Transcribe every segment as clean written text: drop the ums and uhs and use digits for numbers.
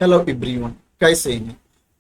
Hello everyone, कैसे हैं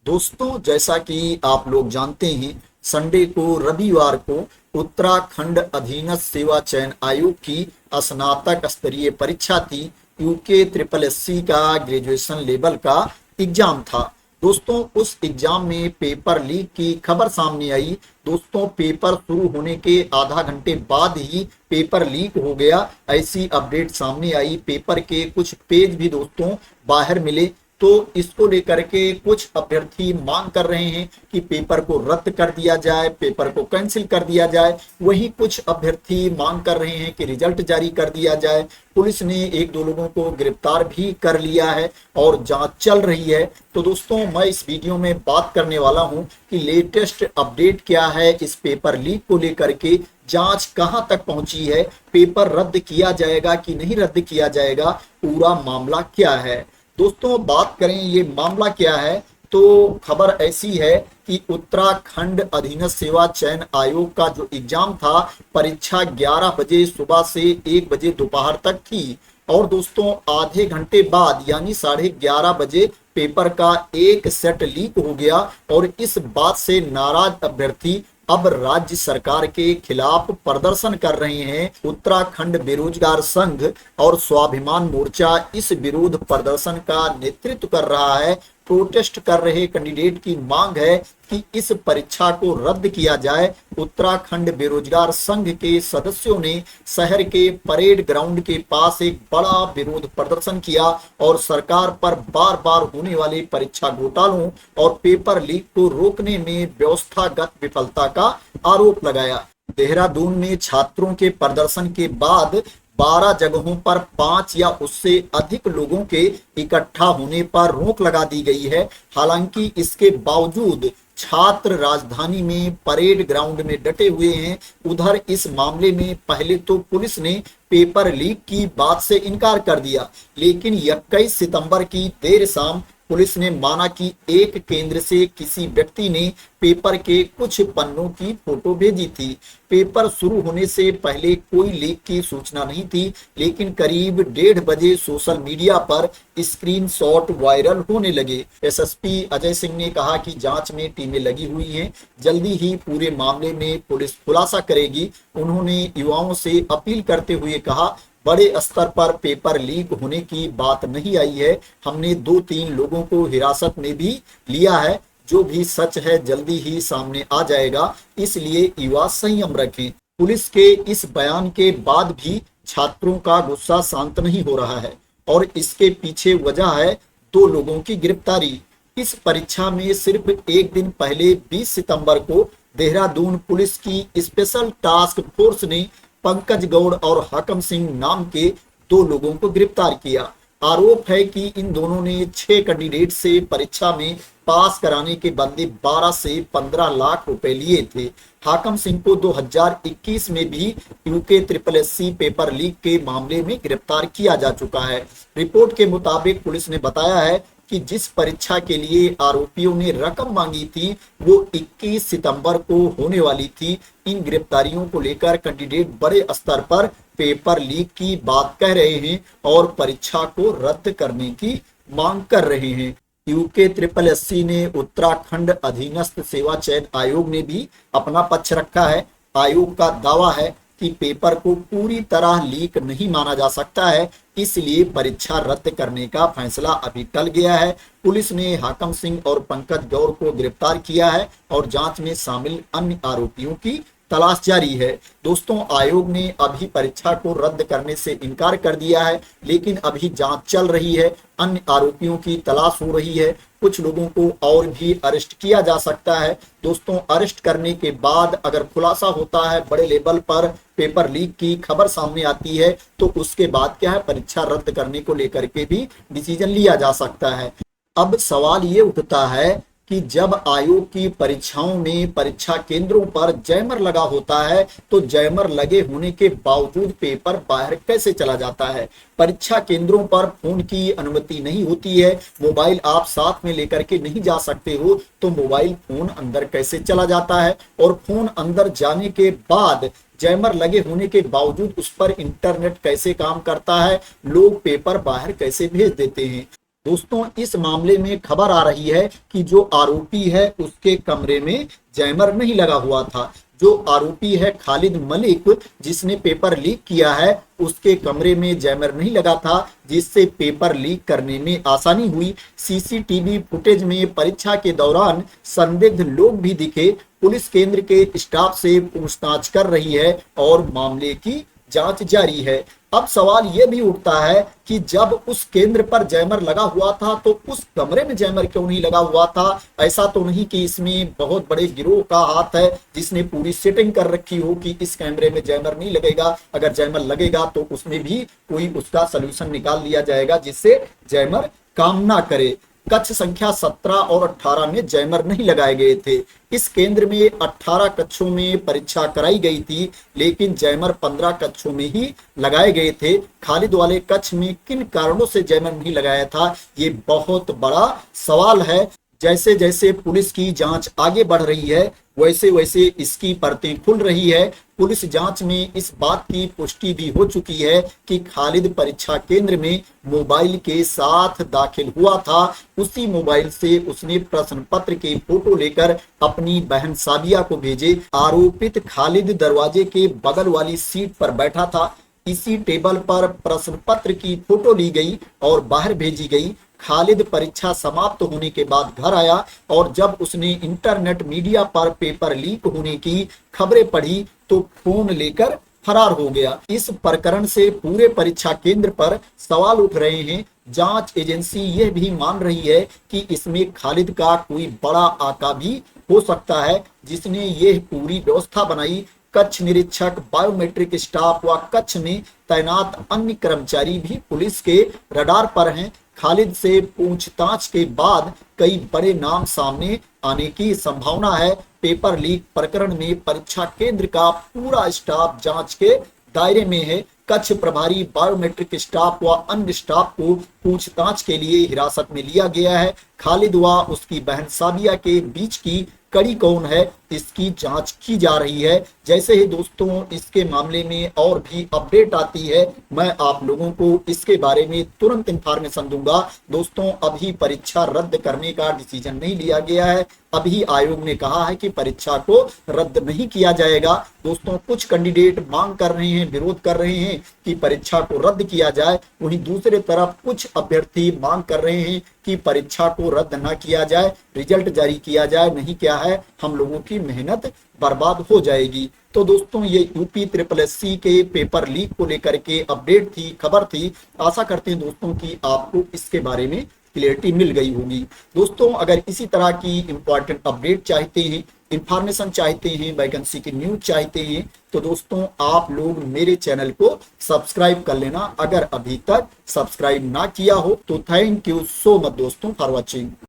दोस्तों। जैसा कि आप लोग जानते हैं, संडे को रविवार को उत्तराखंड अधीनस्थ सेवा चयन आयोग की स्नातक स्तरीय परीक्षा थी। यूके ट्रिपल एससी का ग्रेजुएशन लेवल का एग्जाम था। दोस्तों, उस एग्जाम में पेपर लीक की खबर सामने आई। दोस्तों, पेपर शुरू होने के आधा घंटे बाद ही पेपर लीक हो गया, ऐसी अपडेट सामने आई। पेपर के कुछ पेज भी दोस्तों बाहर मिले। तो इसको लेकर के कुछ अभ्यर्थी मांग कर रहे हैं कि पेपर को रद्द कर दिया जाए, पेपर को कैंसिल कर दिया जाए। वहीं कुछ अभ्यर्थी मांग कर रहे हैं कि रिजल्ट जारी कर दिया जाए। पुलिस ने एक दो लोगों को गिरफ्तार भी कर लिया है और जांच चल रही है। तो दोस्तों, मैं इस वीडियो में बात करने वाला हूं कि लेटेस्ट अपडेट क्या है इस पेपर लीक को लेकर के, जांच कहां तक पहुंची है, पेपर रद्द किया जाएगा कि नहीं रद्द किया जाएगा, पूरा मामला क्या है। दोस्तों, बात करें ये मामला क्या है, तो खबर ऐसी है कि उत्तराखंड अधीनस्थ सेवा चयन आयोग का जो एग्जाम था, परीक्षा 11 बजे सुबह से 1 बजे दोपहर तक थी। और दोस्तों, आधे घंटे बाद यानी 11:30 बजे पेपर का एक सेट लीक हो गया। और इस बात से नाराज अभ्यर्थी अब राज्य सरकार के खिलाफ प्रदर्शन कर रहे हैं। उत्तराखंड बेरोजगार संघ और स्वाभिमान मोर्चा इस विरोध प्रदर्शन का नेतृत्व कर रहा है। प्रोटेस्ट कर रहे कैंडिडेट की मांग है कि इस परीक्षा को रद्द किया जाए। उत्तराखंड बेरोजगार संघ के सदस्यों ने शहर के परेड ग्राउंड के पास एक बड़ा विरोध प्रदर्शन किया और सरकार पर बार बार होने वाले परीक्षा घोटालों और पेपर लीक को रोकने में व्यवस्थागत विफलता का आरोप लगाया। देहरादून में छात्रों के प्रदर्शन के बाद 12 जगहों पर 5 या उससे अधिक लोगों के इकट्ठा होने पर रोक लगा दी गई है। हालांकि इसके बावजूद छात्र राजधानी में परेड ग्राउंड में डटे हुए हैं। उधर इस मामले में पहले तो पुलिस ने पेपर लीक की बात से इनकार कर दिया, लेकिन 21 सितंबर की देर शाम पुलिस ने माना कि एक केंद्र से किसी व्यक्ति ने पेपर के कुछ पन्नों की फोटो भेजी थी। पेपर शुरू होने से पहले कोई लीक की सूचना नहीं थी, लेकिन करीब 1:30 बजे सोशल मीडिया पर स्क्रीनशॉट वायरल होने लगे। एसएसपी अजय सिंह ने कहा कि जांच में टीमें लगी हुई हैं, जल्दी ही पूरे मामले में पुलिस खुलासा करेगी। उन्होंने युवाओं से अपील करते हुए कहा, बड़े स्तर पर पेपर लीक होने की बात नहीं आई है। हमने 2-3 लोगों को हिरासत में भी लिया है। जो भी सच है जल्दी ही सामने आ जाएगा, इसलिए युवा संयम रखें। पुलिस के इस बयान के बाद भी छात्रों का गुस्सा शांत नहीं हो रहा है और इसके पीछे वजह है 2 लोगों की गिरफ्तारी। इस परीक्षा में सिर्फ एक दिन पहले 20 सितंबर को देहरादून पुलिस की स्पेशल टास्क फोर्स ने पंकज गौड़ और हाकम सिंह नाम के 2 लोगों को गिरफ्तार किया। आरोप है कि इन दोनों ने 6 कैंडिडेट से परीक्षा में पास कराने के बदले 12 से 15 लाख रुपए लिए थे। हाकम सिंह को 2021 में भी UK triple SC paper leak के मामले में गिरफ्तार किया जा चुका है। रिपोर्ट के मुताबिक पुलिस ने बताया है कि जिस परीक्षा के लिए आरोपियों ने रकम मांगी थी वो 21 सितंबर को होने वाली थी। इन गिरफ्तारियों को लेकर कैंडिडेट बड़े स्तर पर पेपर लीक की बात कह रहे हैं और परीक्षा को रद्द करने की मांग कर रहे हैं। यूके ट्रिपल एससी ने उत्तराखंड अधीनस्थ सेवा चयन आयोग ने भी अपना पक्ष रखा है। आयोग का दावा है कि पेपर को पूरी तरह लीक नहीं माना जा सकता है, इसलिए परीक्षा रद्द करने का फैसला अभी टल गया है। पुलिस ने हाकम सिंह और पंकज गौड़ को गिरफ्तार किया है और जांच में शामिल अन्य आरोपियों की तलाश जारी है। दोस्तों, आयोग ने अभी परीक्षा को रद्द करने से इनकार कर दिया है, लेकिन अभी जांच चल रही है, अन्य आरोपियों की तलाश हो रही है। कुछ लोगों को और भी अरेस्ट किया जा सकता है। दोस्तों, अरेस्ट करने के बाद अगर खुलासा होता है, बड़े लेवल पर पेपर लीक की खबर सामने आती है, तो उसके बाद क्या है, परीक्षा रद्द करने को लेकर के भी डिसीजन लिया जा सकता है। अब सवाल ये उठता है कि जब आयोग की परीक्षाओं में परीक्षा केंद्रों पर जैमर लगा होता है, तो जैमर लगे होने के बावजूद पेपर बाहर कैसे चला जाता है। परीक्षा केंद्रों पर फोन की अनुमति नहीं होती है, मोबाइल आप साथ में लेकर के नहीं जा सकते हो, तो मोबाइल फोन अंदर कैसे चला जाता है। और फोन अंदर जाने के बाद जैमर लगे होने के बावजूद उस पर इंटरनेट कैसे काम करता है, लोग पेपर बाहर कैसे भेज देते हैं। दोस्तों इस मामले में खबर आ रही है कि जो आरोपी है उसके कमरे में जैमर नहीं लगा हुआ था। जो आरोपी है खालिद मलिक, जिसने पेपर लीक किया है, उसके कमरे में जैमर नहीं लगा था, जिससे पेपर लीक करने में आसानी हुई। सीसीटीवी फुटेज में परीक्षा के दौरान संदिग्ध लोग भी दिखे। पुलिस केंद्र के स्टाफ से पूछताछ कर रही है और मामले की जांच जारी है। अब सवाल यह भी उठता है कि जब उस केंद्र पर जैमर लगा हुआ था तो उस कमरे में जैमर क्यों नहीं लगा हुआ था? ऐसा तो नहीं कि इसमें बहुत बड़े गिरोह का हाथ है जिसने पूरी सेटिंग कर रखी हो कि इस कैमरे में जैमर नहीं लगेगा, अगर जैमर लगेगा तो उसमें भी कोई उसका सलूशन निकाल लिया जाएगा जिससे जैमर काम ना करे। कक्ष संख्या 17 और 18 में जैमर नहीं लगाए गए थे। इस केंद्र में 18 कक्षों में परीक्षा कराई गई थी, लेकिन जैमर 15 कक्षों में ही लगाए गए थे। खालिद वाले कक्ष में किन कारणों से जैमर नहीं लगाया था, ये बहुत बड़ा सवाल है। जैसे जैसे पुलिस की जांच आगे बढ़ रही है, वैसे वैसे इसकी परतें खुल रही है। पुलिस जांच में इस बात की पुष्टि भी हो चुकी है कि खालिद परीक्षा केंद्र में मोबाइल के साथ दाखिल हुआ था। उसी मोबाइल से उसने प्रश्न पत्र के फोटो लेकर अपनी बहन साबिया को भेजे। आरोपित खालिद दरवाजे के बगल वाली सीट पर बैठा था। इसी टेबल पर प्रश्न पत्र की फोटो ली गई और बाहर भेजी गई। खालिद परीक्षा समाप्त होने के बाद घर आया और जब उसने इंटरनेट मीडिया पर पेपर लीक होने की खबरें पढ़ी तो फोन लेकर फरार हो गया। इस प्रकरण से पूरे परीक्षा केंद्र पर सवाल उठ रहे हैं। जांच एजेंसी यह भी मान रही है कि इसमें खालिद का कोई बड़ा आका भी हो सकता है जिसने यह पूरी व्यवस्था बनाई। कक्ष निरीक्षक, बायोमेट्रिक स्टाफ व कक्ष में तैनात अन्य कर्मचारी भी पुलिस के रडार पर हैं। खालिद से पूछताछ के बाद कई बड़े नाम सामने आने की संभावना है। पेपर लीक प्रकरण में परीक्षा केंद्र का पूरा स्टाफ जांच के दायरे में है। कक्ष प्रभारी, बायोमेट्रिक स्टाफ व अन्य स्टाफ को पूछताछ के लिए हिरासत में लिया गया है। खालिद व उसकी बहन साबिया के बीच की कड़ी कौन है, इसकी जांच की जा रही है। जैसे ही दोस्तों इसके मामले में और भी अपडेट आती है, मैं आप लोगों को इसके बारे में तुरंत इंफॉर्मेशन दूंगा। दोस्तों अभी परीक्षा रद्द करने का डिसीजन नहीं लिया गया है। अभी आयोग ने कहा है कि परीक्षा को रद्द नहीं किया जाएगा। दोस्तों कुछ कैंडिडेट मांग कर रहे हैं, विरोध कर रहे हैं कि परीक्षा को रद्द किया जाए, वहीं दूसरे तरफ कुछ अभ्यर्थी मांग कर रहे हैं कि परीक्षा को रद्द न किया जाए, रिजल्ट जारी किया जाए। नहीं क्या है, हम लोगों की मेहनत बर्बाद हो जाएगी। तो दोस्तों ये यूपी SSC के पेपर लीक को लेकर के अपडेट थी, खबर थी। आशा करते हैं दोस्तों कि आपको इसके बारे में क्लियरिटी मिल गई होगी। दोस्तों अगर इसी तरह की इंपॉर्टेंट अपडेट चाहते हैं, इंफॉर्मेशन चाहते हैं, वैकेंसी की न्यूज चाहते हैं, तो दोस्तों आप लोग मेरे चैनल को सब्सक्राइब कर लेना अगर अभी तक सब्सक्राइब ना किया हो तो। थैंक यू सो मच दोस्तों फॉर वॉचिंग।